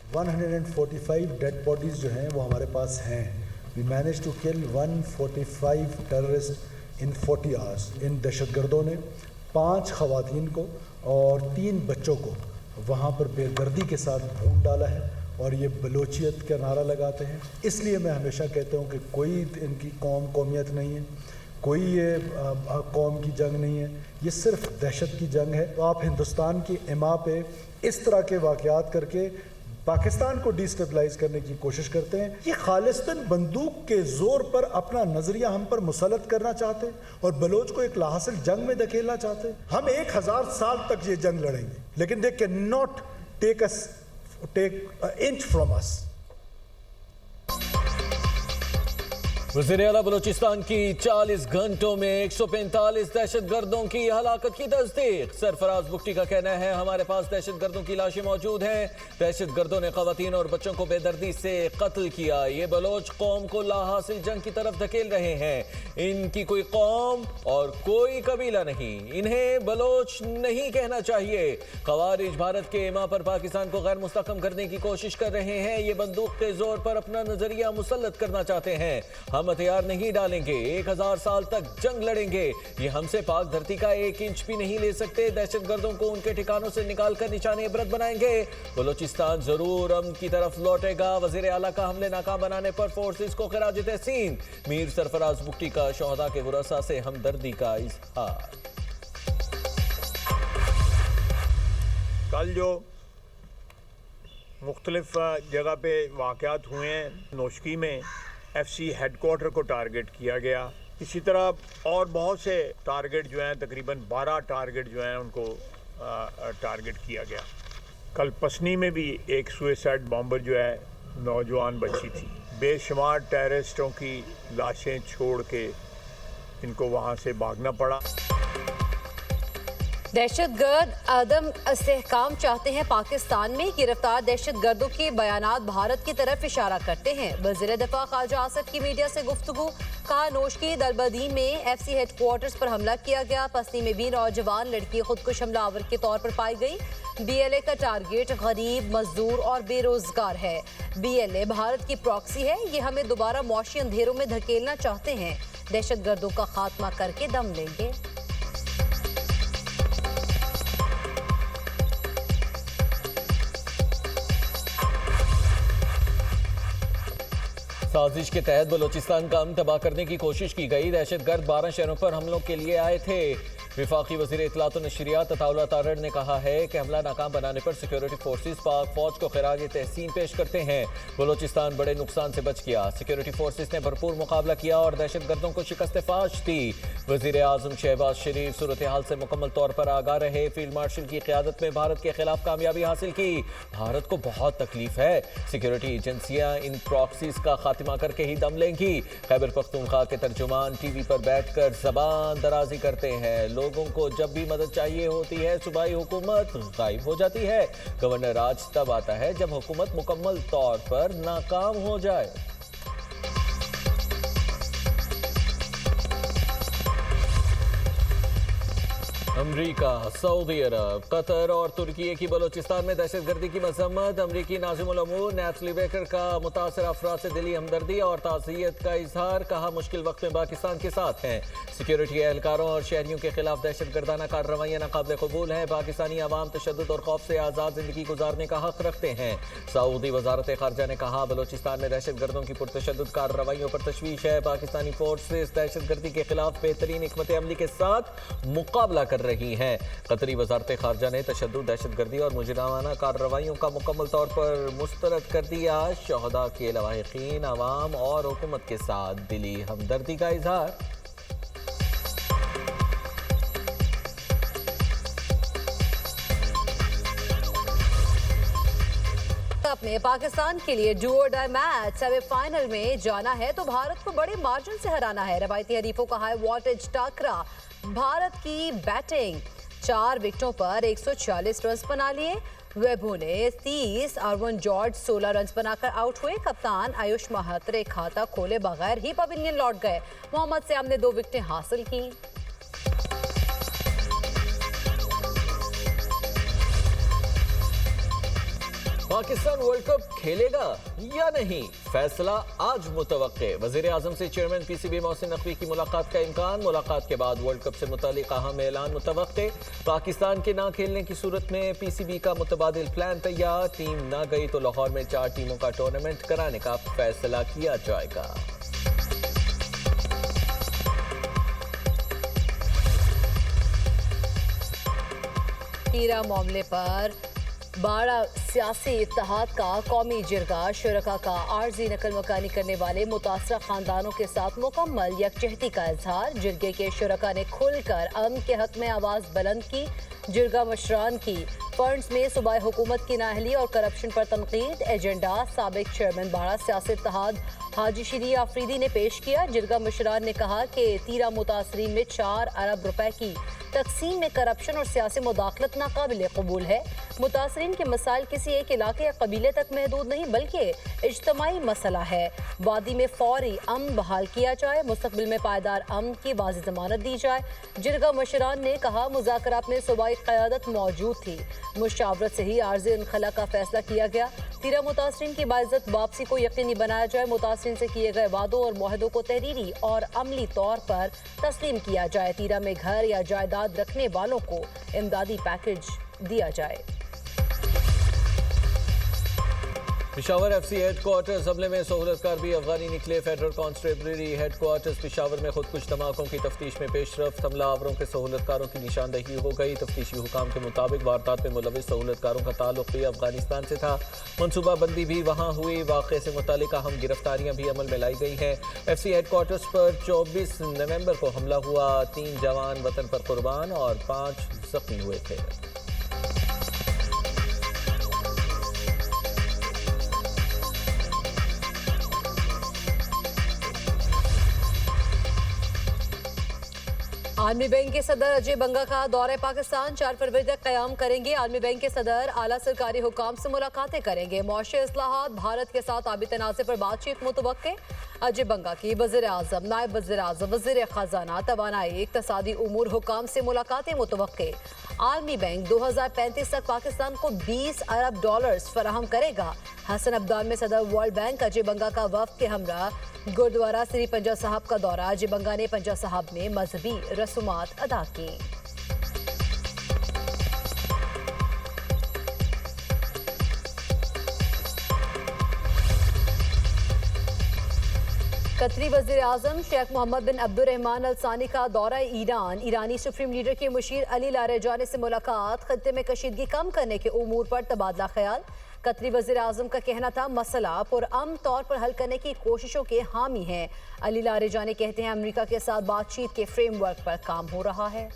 145 dead bodies जो हैं वो हमारे पास हैं। We manage to kill 145 terrorist in 40 hours. इन दहशतगर्दों ने 5 ख़वातीन को और 3 बच्चों को वहाँ पर बेदर्दी के साथ भून डाला है और ये बलोचियत का नारा लगाते हैं। इसलिए मैं हमेशा कहता हूँ कि कोई इनकी कौमियत नहीं है, कोई ये कौम की जंग नहीं है, ये सिर्फ दहशत की जंग है। तो आप हिंदुस्तान की इमा पे इस तरह के वाक़यात करके पाकिस्तान को डिस्टेबलाइज करने की कोशिश करते हैं। ये खालिस्तान बंदूक के जोर पर अपना नजरिया हम पर मुसलत करना चाहते हैं और बलोच को एक लाहासिल जंग में धकेलना चाहते हैं। हम 1000 साल तक ये जंग लड़ेंगे, लेकिन they can not take an inch from us. वज़ीर आला बलूचिस्तान की 40 घंटों में 145 दहशतगर्दों की हलाकत की तस्दीक। सरफराज बुगटी का कहना है हमारे पास दहशतगर्दों की लाशें मौजूद हैं। दहशतगर्दों ने खवातीन और बच्चों को बेदर्दी से कत्ल किया। ये बलोच कौम को लाहासिल जंग की तरफ धकेल रहे हैं। इनकी कोई कौम और कोई कबीला नहीं, इन्हें बलोच नहीं कहना चाहिए। खवारिज भारत के इमा पर पाकिस्तान को गैर मुस्तहकम करने की कोशिश कर रहे हैं। ये बंदूक के जोर पर अपना नजरिया मुसल्लत करना चाहते हैं। हम हथियार नहीं डालेंगे, 1000 साल तक जंग लड़ेंगे। ये हमसे पाक धरती का 1 इंच भी नहीं ले सकते। दहशतगर्दों को उनके ठिकानों से निकालकर निशाने इबरत बनाएंगे। बलूचिस्तान जरूर अमन की तरफ लौटेगा। वज़ीर आला का हमले नाकाम बनाने पर फोर्सेस को खिराज तहसीन। मीर सरफराज बुगटी का शोहदा के वरसा से हमदर्दी का इजहार। कल जो मुख्तलिफ जगह पे वाक़यात हुए हैं, नोशकी में FC हेडक्वार्टर को टारगेट किया गया। इसी तरह और बहुत से टारगेट जो हैं, तकरीबन 12 टारगेट जो हैं उनको टारगेट किया गया। कल पसनी में भी एक सुसाइड बॉम्बर जो है नौजवान बच्ची थी। बेशुमार टेररिस्टों की लाशें छोड़ के इनको वहाँ से भागना पड़ा। दहशतगर्द अदम इस्तेहकाम चाहते हैं। पाकिस्तान में गिरफ्तार दहशतगर्दों के बयानात भारत की तरफ इशारा करते हैं। वज़ीर दिफा ख्वाजा आसिफ की मीडिया से गुफ्तगू। कहा नोशकी दलबदी में FC हेडक्वार्टर्स पर हमला किया गया। पसनी में भी नौजवान लड़की खुदकुश हमलावर के तौर पर पाई गई। BLA का टारगेट गरीब, मजदूर और बेरोजगार है। BLA भारत की प्रॉक्सी है। ये हमें दोबारा मौशी अंधेरों में धकेलना चाहते हैं। दहशतगर्दों का खात्मा करके दम लेंगे। साजिश के तहत बलूचिस्तान का अमन तबाह करने की कोशिश की गई। दहशतगर्द 12 शहरों पर हमलों के लिए आए थे। विफाकी वज़ीर इत्तलात व नशरियात अताउल्लाह तारड़ ने कहा है कि हमला नाकाम बनाने पर सिक्योरिटी फोर्सेस पाक फौज को खिराज तहसीन पेश करते हैं। बलूचिस्तान बड़े नुकसान से बच गया। सिक्योरिटी फोर्सेस ने भरपूर मुकाबला किया और दहशतगर्दों को शिकस्त फाश दी। वज़ीर आज़म शहबाज शरीफ सूरत हाल से मुकम्मल तौर पर आगाह रहे। फील्ड मार्शल की क़यादत में भारत के खिलाफ कामयाबी हासिल की। भारत को बहुत तकलीफ है। सिक्योरिटी एजेंसियाँ इन प्रॉक्सीज का खात्मा करके ही दम लेंगी। खैबर पख्तूनख्वा के तर्जुमान TV पर बैठकर ज़बान दराजी करते हैं। लोगों को जब भी मदद चाहिए होती है, सूबाई हुकूमत गायब हो जाती है। गवर्नर राज तब आता है जब हुकूमत मुकम्मल तौर पर नाकाम हो जाए। अमरीका, सऊदी अरब, कतर और तुर्की की बलूचिस्तान में दहशतगर्दी की मजम्मत। अमरीकी नाज़िमुल अमूर नैथली बेकर का मुतासर अफराद से दिली हमदर्दी और ताज़ियत का इजहार। कहा मुश्किल वक्त में पाकिस्तान के साथ हैं। सिक्योरिटी एहलकारों और शहरियों के खिलाफ दहशतगर्दाना कार्रवाइयाँ नाकाबिल कबूल हैं। पाकिस्तानी अवाम तशद्दुद और खौफ से आज़ाद ज़िंदगी गुजारने का हक रखते हैं। सऊदी वजारत खारजा ने कहा बलूचिस्तान में दहशतगर्दों की पुरतशद्दुद कार्रवाइयों पर तशवीश है। पाकिस्तानी फोर्सेस दहशतगर्दी के खिलाफ बेहतरीन हिकमत अमली के साथ मुकाबला कर रही हैं। कतरी वजारत खारजा ने तशद्दुद, दहशतगर्दी और मुजरिमाना कार्रवाइयों का मुकम्मल तौर पर मुस्तरद कर दिया। शहदा के लवाहिकीन, अवाम और हुकूमत के साथ दिली हमदर्दी का इजहार। में पाकिस्तान के लिए डू और डाई मैच सेमीफाइनल में जाना है तो भारत को बड़े मार्जिन से हराना है। रवायती हरीफों का हाई वोल्टेज टाकरा। भारत की बैटिंग 4 विकेटों पर 140 रन बना लिए। वेबू ने 30, आर्वन जॉर्ज 16 रन बनाकर आउट हुए। कप्तान आयुष महात्रे खाता खोले बगैर ही पवेलियन लौट गए। मोहम्मद सयाम ने 2 विकेटें हासिल की। पाकिस्तान वर्ल्ड कप खेलेगा या नहीं, फैसला आज मुतवक्के। वजीर आजम से चेयरमैन पीसीबी मोहसिन नकवी की मुलाकात का इम्कान। मुलाकात के बाद वर्ल्ड कप से मुतालिक अहम ऐलान मुतवक्के। पाकिस्तान के ना खेलने की सूरत में पीसीबी का मुतबादिल प्लान तैयार। टीम ना गई तो लाहौर में 4 टीमों का टूर्नामेंट कराने का फैसला किया जाएगा। तीरा मामले पर बाड़ा सियासी इत्तेहाद का कौमी जिरगा शुरका का आर्जी नकल मकानी करने वाले मुतासरा खानदानों के साथ मुकम्मल यकजहती का इजहार। जिरगे के शुरका ने खुलकर अमन के हक में आवाज़ बुलंद की। जिरगा मशरान की फंड्स में सूबाई हुकूमत की नाअहली और करप्शन पर तनकीद। एजेंडा साबिक चेयरमैन बाड़ा सियासी इत्तेहाद हाजी शरी आफरीदी ने पेश किया। जिरगा मशरान ने कहा कि तीरा मुतासरीन में 4 अरब रुपए की तकसीम में करप्शन और सियासी मुदाखलत नाकाबिल कबूल है। मुतासरीन के मसाइल किसी एक इलाके या कबीले तक महदूद नहीं बल्कि इज्तमाई मसला है। वादी में फौरी अमन बहाल किया जाए, मुस्तकबिल में पायदार अमन की वाज़ेह ज़मानत दी जाए। जिरगा मशरान ने कहा मुज़ाकरात में सूबाई क़यादत मौजूद थी, मुशावरत से ही आर्ज़ी इनखला का फैसला किया गया। तीरा मुतासरीन की बाइज़्ज़त वापसी को यकीनी बनाया जाए। मुतासरीन से किए गए वादों और मुआहदों को तहरीरी और अमली तौर पर तस्लीम किया जाए। तीरा में घर या जायदाद रखने वालों को इमदादी पैकेज दिया जाए। पिशावर एफसी हेडक्वार्टर्स हमले में सहूलतकार भी अफगानी निकले। फेडरल कॉन्स्टेबलरी हेडक्वार्टर्स पिशावर में खुदकुश धमाकों की तफ्तीश में पेशरफ्त। हमलावरों के सहूलतकारों की निशानदही हो गई। तफ्तीशी हुकाम के मुताबिक वारदात में मुलविस सहूलतकारों का ताल्लुक भी अफगानिस्तान से था। मनसूबाबंदी भी वहाँ हुई। वाक़े से मुतालिक अहम गिरफ्तारियाँ भी अमल में लाई गई हैं। एफसी हेडक्वार्टर्स पर 24 नवंबर को हमला हुआ। 3 जवान वतन पर कुर्बान और 5 जख्मी हुए थे। आलमी बैंक के सदर अजय बंगा का दौरे पाकिस्तान 4 फरवरी तक क़याम करेंगे। आलमी बैंक के सदर आला सरकारी हुकाम से मुलाकातें करेंगे। मौशी इस्लाहात भारत के साथ आबी तनाज़े पर बातचीत मुतवक्के। अजय बंगा की वज़ीर आज़म, नायब वज़ीर आज़म, वज़ीर ख़जाना, तवानाई, इक़्तिसादी उमूर हुकाम से मुलाकातें मुतवक्के। आलमी बैंक 2035 तक पाकिस्तान को $20 अरब फराहम करेगा। हसन अब्दान में सदर वर्ल्ड बैंक अजय बंगा का वफ़द के हमरा गुरुद्वारा श्री पंजा साहब का दौरा। अजय बंगा ने पंजा साहब में मजहबी रसूमात अदा की। कतरी वज़ीर आज़म शेख मोहम्मद बिन अब्दुर्रहमान अल सानी का दौरा ईरान। ईरानी सुप्रीम लीडर के मुशीर अली लारेजानी से मुलाकात। खत्ते में कशीदगी कम करने के उमूर पर तबादला ख्याल। कतरी वज़ीर आज़म का कहना था मसला पुरअमन तौर पर हल करने की कोशिशों के हामी हैं। अली लारेजानी कहते हैं अमेरिका के साथ बातचीत के फ्रेमवर्क पर काम हो रहा है।